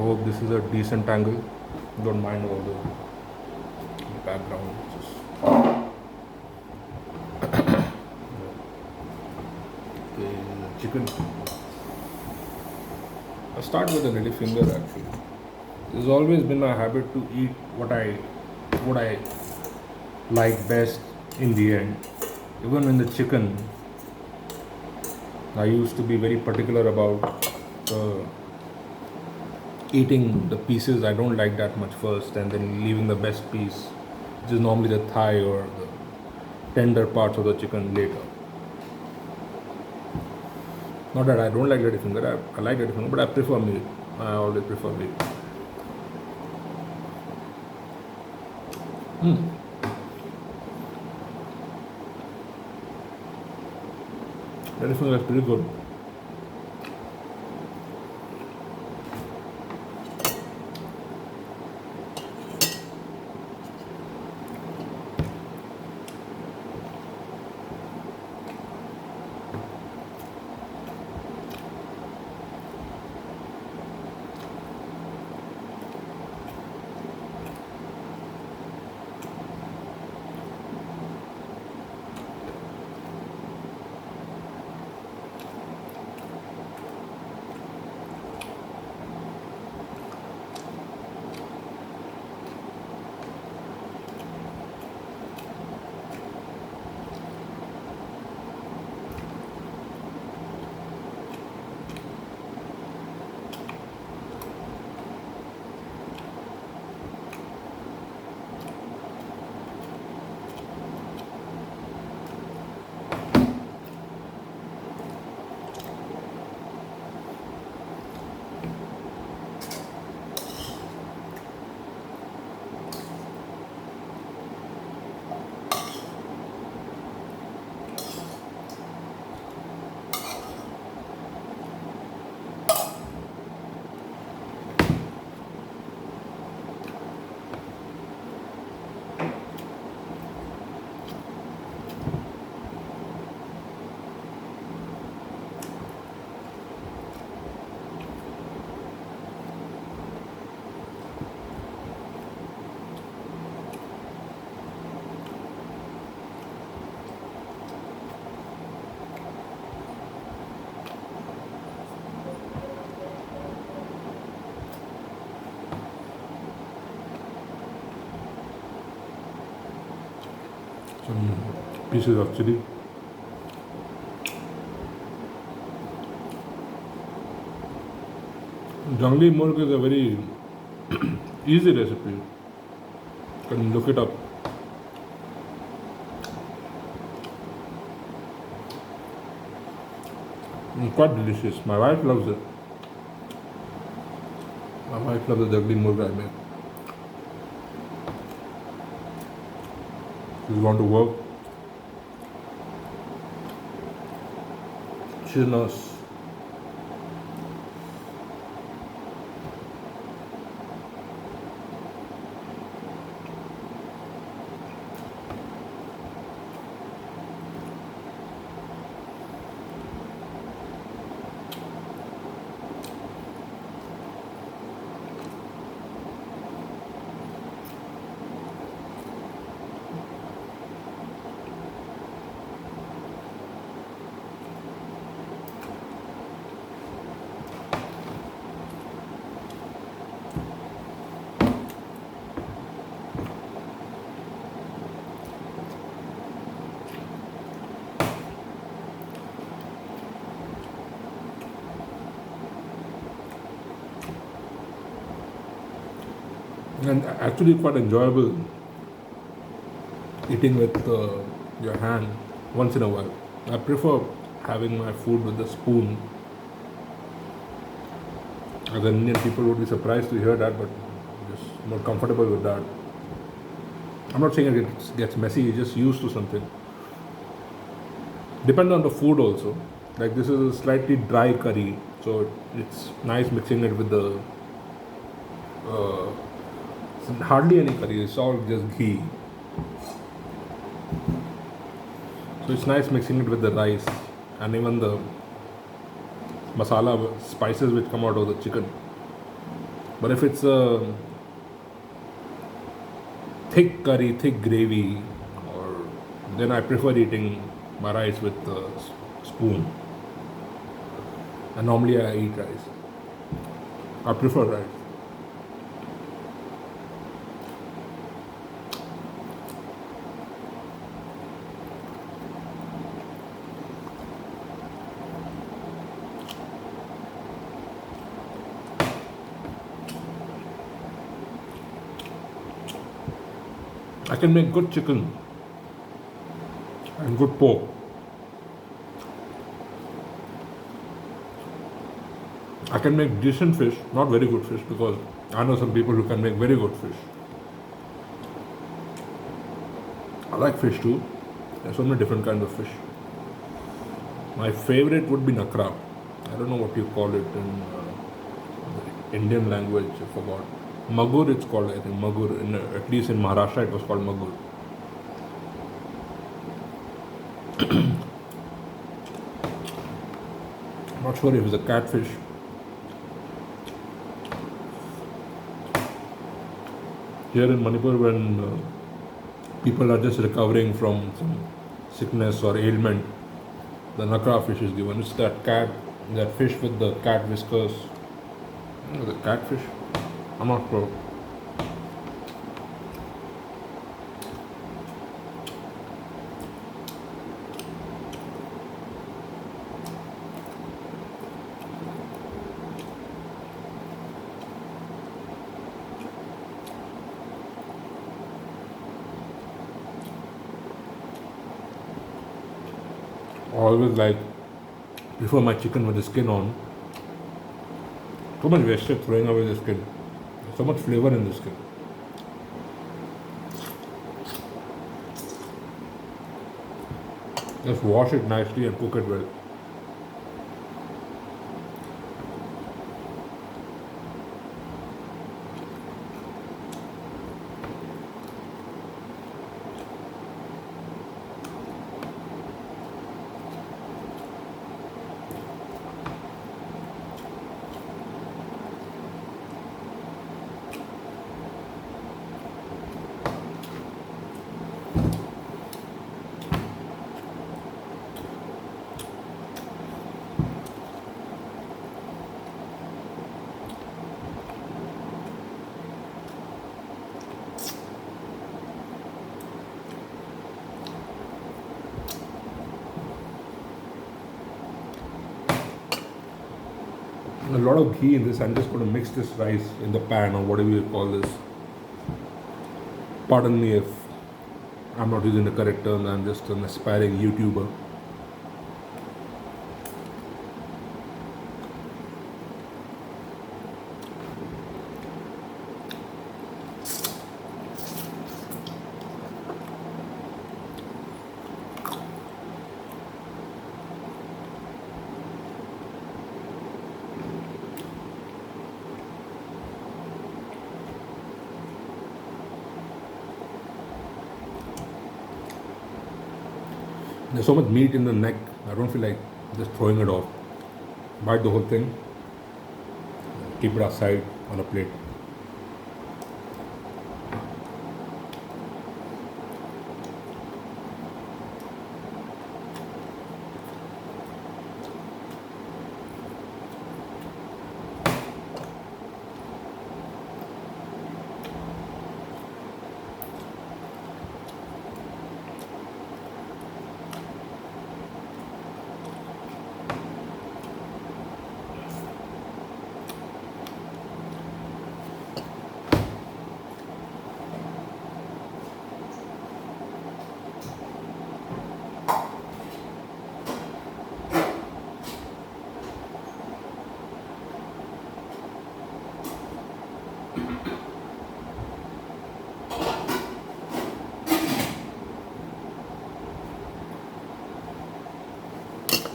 hope this is a decent angle. Don't mind all the background. Okay, chicken. I start with a little finger actually. It's always been my habit to eat what I like best in the end. Even in the chicken, I used to be very particular about eating the pieces I don't like that much first and then leaving the best piece, which is normally the thigh or the tender parts of the chicken later. Not that I don't like Lady Finger, I like Lady Finger, but I prefer meat. I always prefer meat. Lady Finger is pretty good. Some pieces of chili. Jangli Murg is a very easy recipe. You can look it up. It's quite delicious. My wife loves it. My wife loves the Jangli Murg I make. She's gone to work. She's a nurse. And actually quite enjoyable eating with your hand once in a while. I prefer having my food with a spoon. As an Indian, people would be surprised to hear that, but just more comfortable with that. I'm not saying it gets messy, you're just used to something. Depends on the food also. Like this is a slightly dry curry, so it's nice mixing it with the hardly any curry, it's all just ghee. So it's nice mixing it with the rice and even the masala spices which come out of the chicken. But if it's a thick curry, thick gravy, or then I prefer eating my rice with a spoon. And normally I eat rice. I prefer rice. I can make good chicken and good pork. I can make decent fish, not very good fish, because I know some people who can make very good fish. I like fish too. There's so many different kinds of fish. My favorite would be nakra. I don't know what you call it in the Indian language. I forgot. Magur, it's called. I think magur. At least in Maharashtra, it was called magur. I'm not sure if it's a catfish. Here in Manipur, when people are just recovering from some sickness or ailment, the nakra fish is given. It's that fish with the cat whiskers. The catfish? I'm not sure. I always like prefer my chicken with the skin on. So much wasted throwing away the skin. There's so much flavor in the skin. Just wash it nicely and cook it well. A lot of ghee in this. I'm just going to mix this rice in the pan or whatever you call this. Pardon me if I'm not using the correct term. I'm just an aspiring YouTuber. There's so much meat in the neck. I don't feel like just throwing it off. Bite the whole thing. Keep it aside on a plate.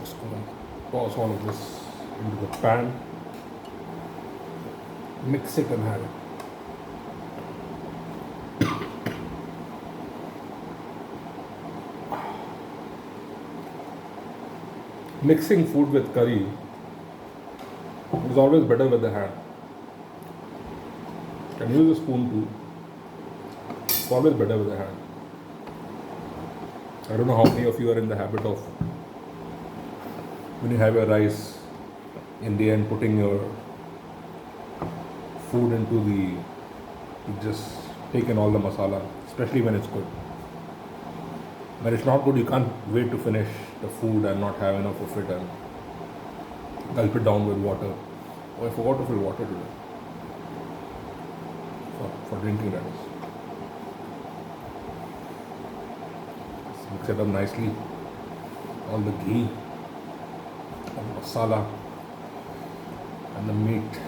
Just gonna toss all of this into the pan. Mix it and have it. Mixing food with curry is always better with the hand. Can use a spoon too. It's always better with a hand. I don't know how many of you are in the habit of, when you have your rice, in the end putting your food into the, you just take in all the masala, especially when it's good. When it's not good, you can't wait to finish the food and not have enough of it and gulp it down with water. Oh, I forgot to fill water today. For drinking, that is. Just mix it up nicely. All the ghee, all the masala, and the meat.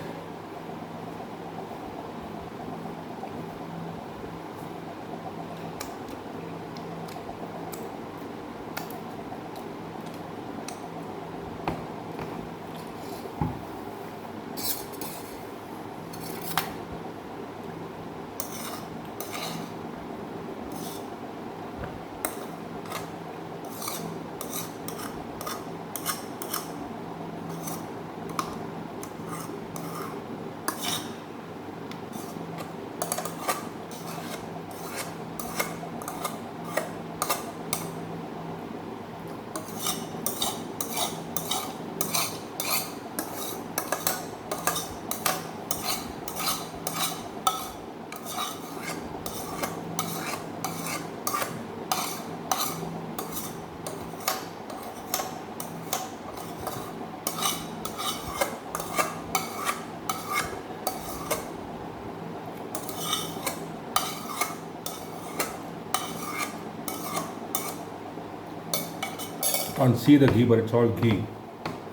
Can't see the ghee, but it's all ghee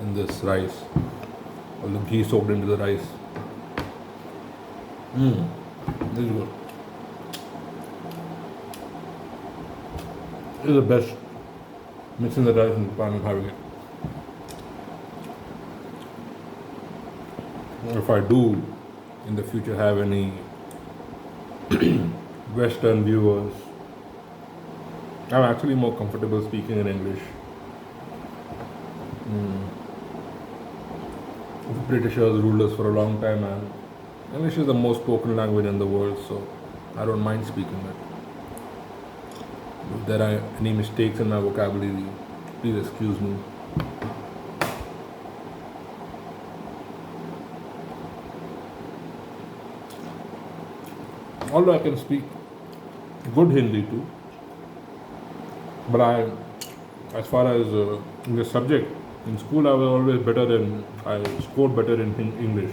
in this rice. All the ghee soaked into the rice. This is good. This is the best. Mixing the rice in the pan and having it. If I do in the future have any Western viewers, I'm actually more comfortable speaking in English. The Britishers ruled us for a long time, and English is the most spoken language in the world, so I don't mind speaking it. If there are any mistakes in my vocabulary, please excuse me. Although I can speak good Hindi too, but as far as in the subject, in school I was always I scored better in English.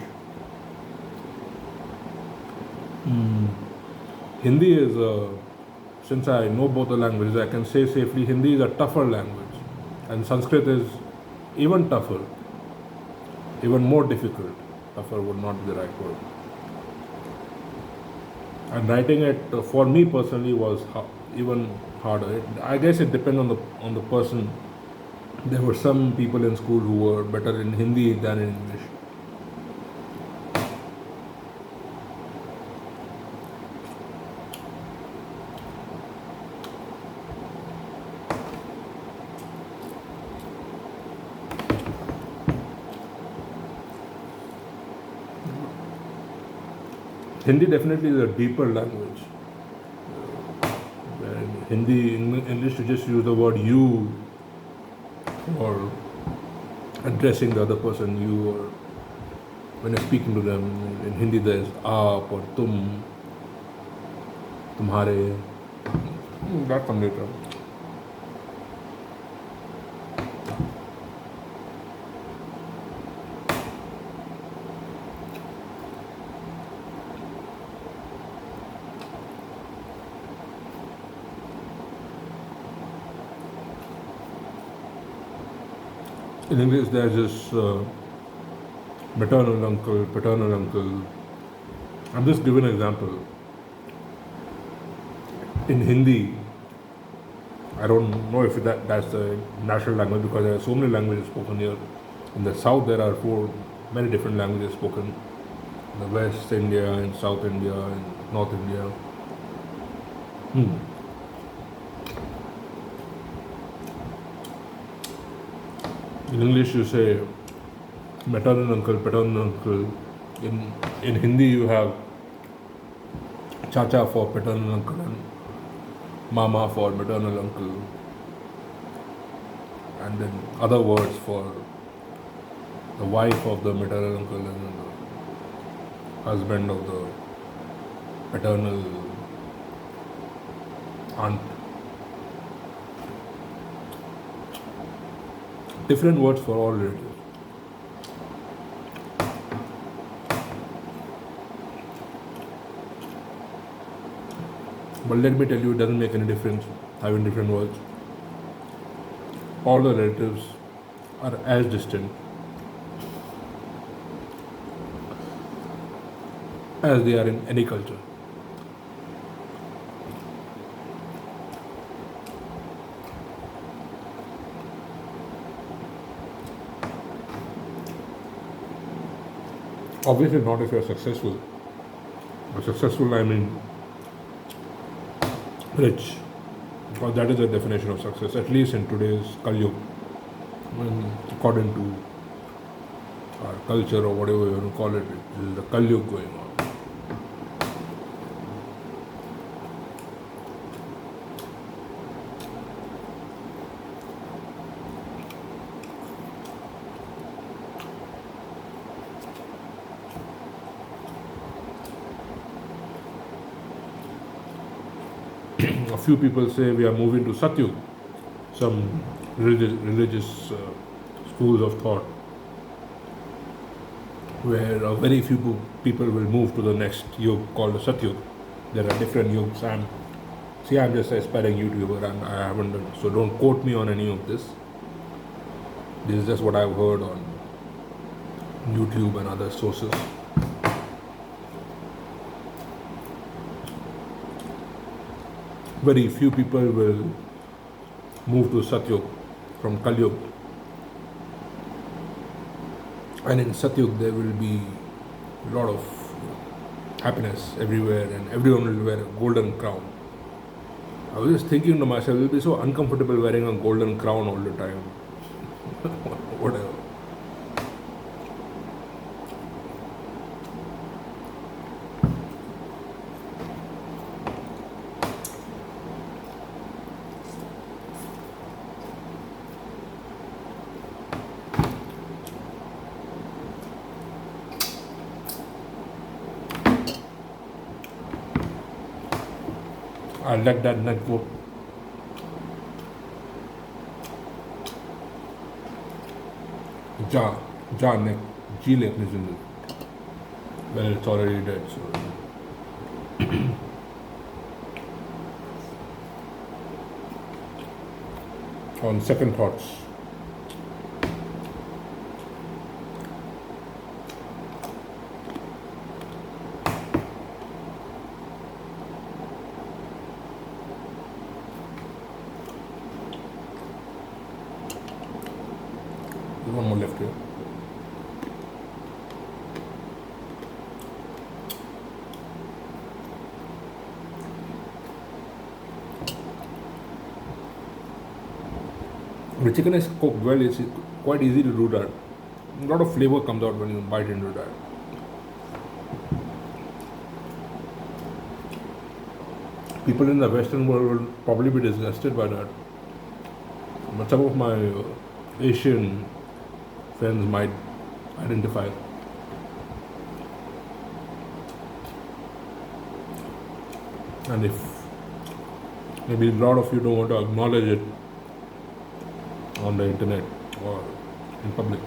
Hindi is, since I know both the languages, I can say safely Hindi is a tougher language, and Sanskrit is even tougher, even more difficult. Tougher would not be the right word. And writing it for me personally was even harder. I guess it depends on the person. There were some people in school who were better in Hindi than in English. Hindi definitely is a deeper language. English, you just use the word you, or addressing the other person you, or when you're speaking to them. In Hindi there's aap or tum, tumhare. That come later. In English, there's this maternal uncle, paternal uncle. I'm just giving an example. In Hindi, I don't know if that's the national language, because there are so many languages spoken here. In the south, there are many different languages spoken. In the West India, in South India, in North India. In English, you say maternal uncle, paternal uncle. In Hindi, you have Chacha for paternal uncle and Mama for maternal uncle, and then other words for the wife of the maternal uncle and the husband of the paternal aunt. Different words for all relatives. But let me tell you, it doesn't make any difference having different words. All the relatives are as distant as they are in any culture. Obviously, not if you're successful. By successful, I mean rich, because that is the definition of success, at least in today's Kali according to our culture or whatever you want to call it. This is the Kali going on. A few people say we are moving to Satyug, some religious schools of thought, where very few people will move to the next yug called the Satyug. There are different yugs. I'm just aspiring YouTuber and I haven't done, so don't quote me on any of this. This is just what I've heard on YouTube and other sources. Very few people will move to Satyug from Kalyug. And in Satyug there will be a lot of happiness everywhere and everyone will wear a golden crown. I was just thinking to myself, it will be so uncomfortable wearing a golden crown all the time. Whatever. I let that net go. Ja neck, G ले अपनी जिंदगी. Well, it's already dead. So. On second thoughts, there's one more left here. The chicken is cooked well. It's quite easy to do that. A lot of flavor comes out when you bite into that. People in the Western world will probably be disgusted by that. But some of my Asian friends might identify. And if maybe a lot of you don't want to acknowledge it on the internet or in public.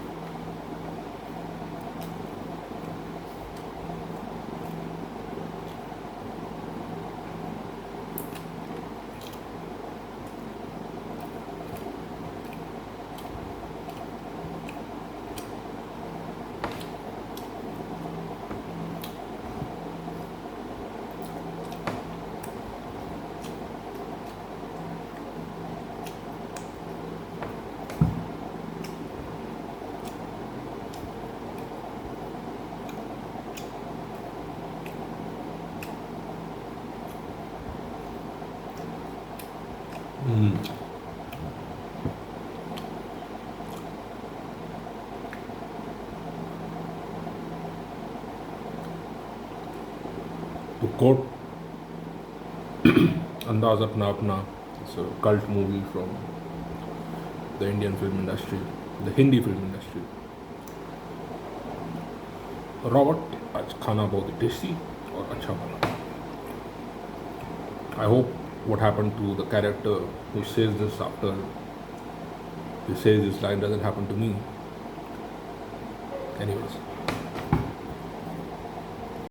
To quote Andaz Apna Apna. It's a cult movie from the Indian film industry, the Hindi film industry. Robert आज खाना बहुत tasty और अच्छा बना. I hope what happened to the character who says this after he says this line doesn't happen to me. Anyways.